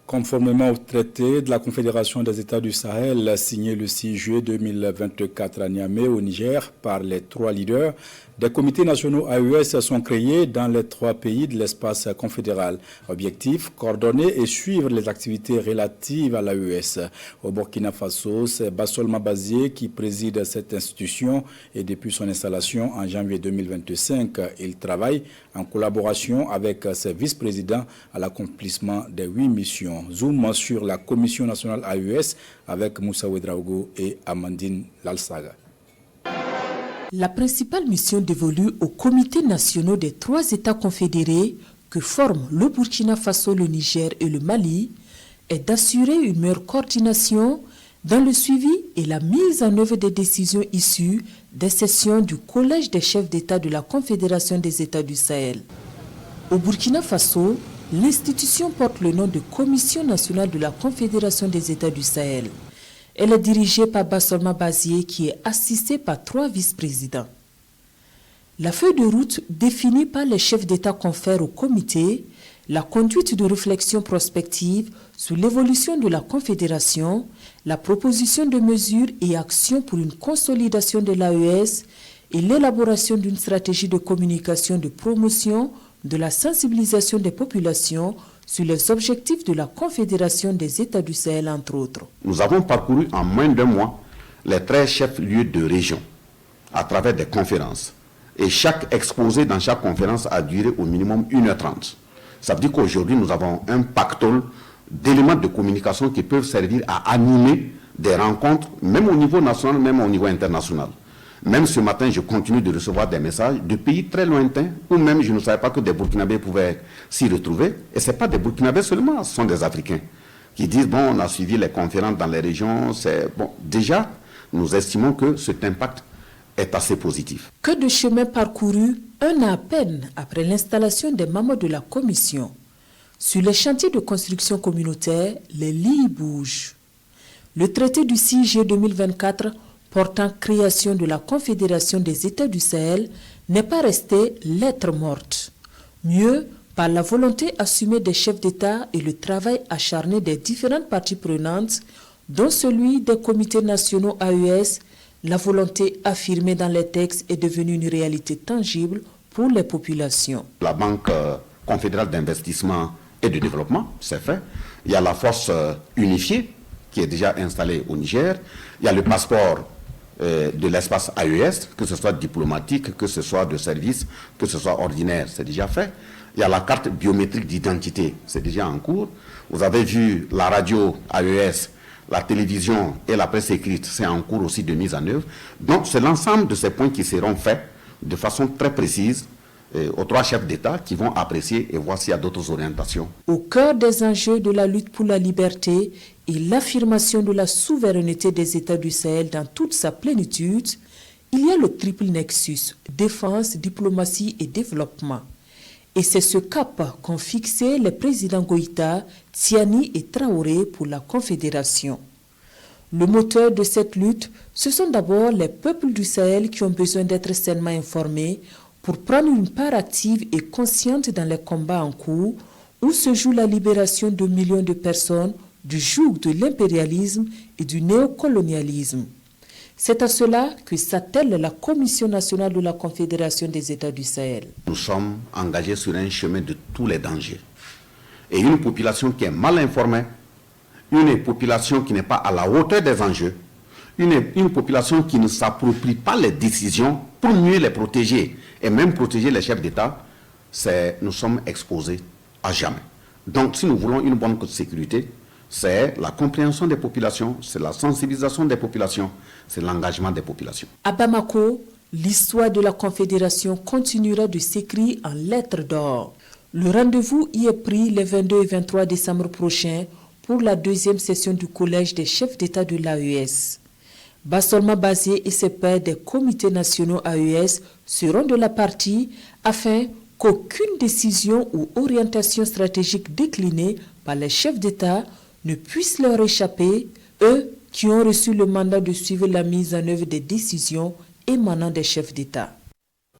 Conformément au traité de la Confédération des États du Sahel signé le 6 juillet 2024 à Niamey au Niger par les 3 leaders, des comités nationaux AES sont créés dans les 3 pays de l'espace confédéral. Objectif, coordonner et suivre les activités relatives à l'AES. Au Burkina Faso, c'est Bassolma Bazié qui préside cette institution et depuis son installation en janvier 2025, il travaille en collaboration avec ses vice-présidents à l'accomplissement des 8 missions. Zoom sur la Commission nationale AES avec Moussa Ouedraogo et Amandine Lalsaga. La principale mission dévolue aux comités nationaux des 3 États confédérés que forment le Burkina Faso, le Niger et le Mali est d'assurer une meilleure coordination dans le suivi et la mise en œuvre des décisions issues des sessions du Collège des chefs d'État de la Confédération des États du Sahel. Au Burkina Faso, l'institution porte le nom de Commission nationale de la Confédération des États du Sahel. Elle est dirigée par Bassolma Bazié qui est assistée par 3 vice-présidents. La feuille de route définie par les chefs d'État confère au comité la conduite de réflexion prospective sur l'évolution de la Confédération, la proposition de mesures et actions pour une consolidation de l'AES et l'élaboration d'une stratégie de communication de promotion de la sensibilisation des populations sur les objectifs de la Confédération des États du Sahel, entre autres. Nous avons parcouru en moins d'1 mois les 13 chefs-lieux de région à travers des conférences. Et chaque exposé dans chaque conférence a duré au minimum 1h30. Ça veut dire qu'aujourd'hui, nous avons un pactole d'éléments de communication qui peuvent servir à animer des rencontres, même au niveau national, même au niveau international. Même ce matin, je continue de recevoir des messages de pays très lointains, où même je ne savais pas que des Burkinabés pouvaient s'y retrouver. Et ce n'est pas des Burkinabés seulement, ce sont des Africains qui disent, bon, on a suivi les conférences dans les régions. Bon, déjà, nous estimons que cet impact est assez positif. Que de chemin parcouru 1 an à peine après l'installation des membres de la commission. Sur les chantiers de construction communautaire, les lits bougent. Le traité du 6 juillet 2024 portant création de la Confédération des États du Sahel n'est pas resté lettre morte. Mieux, par la volonté assumée des chefs d'État et le travail acharné des différentes parties prenantes, dont celui des comités nationaux AES, la volonté affirmée dans les textes est devenue une réalité tangible pour les populations. La Banque confédérale d'investissement et de développement, c'est fait. Il y a la force unifiée qui est déjà installée au Niger. Il y a le passeport de l'espace AES, que ce soit diplomatique, que ce soit de service, que ce soit ordinaire, c'est déjà fait. Il y a la carte biométrique d'identité, c'est déjà en cours. Vous avez vu la radio AES, la télévision et la presse écrite, c'est en cours aussi de mise en œuvre. Donc c'est l'ensemble de ces points qui seront faits de façon très précise aux 3 chefs d'État qui vont apprécier et voir s'il y a d'autres orientations. Au cœur des enjeux de la lutte pour la liberté et l'affirmation de la souveraineté des États du Sahel dans toute sa plénitude, il y a le triple nexus, défense, diplomatie et développement. Et c'est ce cap qu'ont fixé les présidents Goïta, Tiani et Traoré pour la Confédération. Le moteur de cette lutte, ce sont d'abord les peuples du Sahel qui ont besoin d'être sainement informés pour prendre une part active et consciente dans les combats en cours où se joue la libération de millions de personnes du joug de l'impérialisme et du néocolonialisme. C'est à cela que s'attelle la Commission nationale de la Confédération des États du Sahel. Nous sommes engagés sur un chemin de tous les dangers. Et une population qui est mal informée, une population qui n'est pas à la hauteur des enjeux, une population qui ne s'approprie pas les décisions pour mieux les protéger et même protéger les chefs d'État, nous sommes exposés à jamais. Donc si nous voulons une bonne sécurité, c'est la compréhension des populations, c'est la sensibilisation des populations, c'est l'engagement des populations. À Bamako, l'histoire de la Confédération continuera de s'écrire en lettres d'or. Le rendez-vous y est pris les 22 et 23 décembre prochains pour la 2e session du Collège des chefs d'État de l'AES. Bassolma Bazié et ses pairs des comités nationaux AES seront de la partie afin qu'aucune décision ou orientation stratégique déclinée par les chefs d'État ne puisse leur échapper, eux qui ont reçu le mandat de suivre la mise en œuvre des décisions émanant des chefs d'État.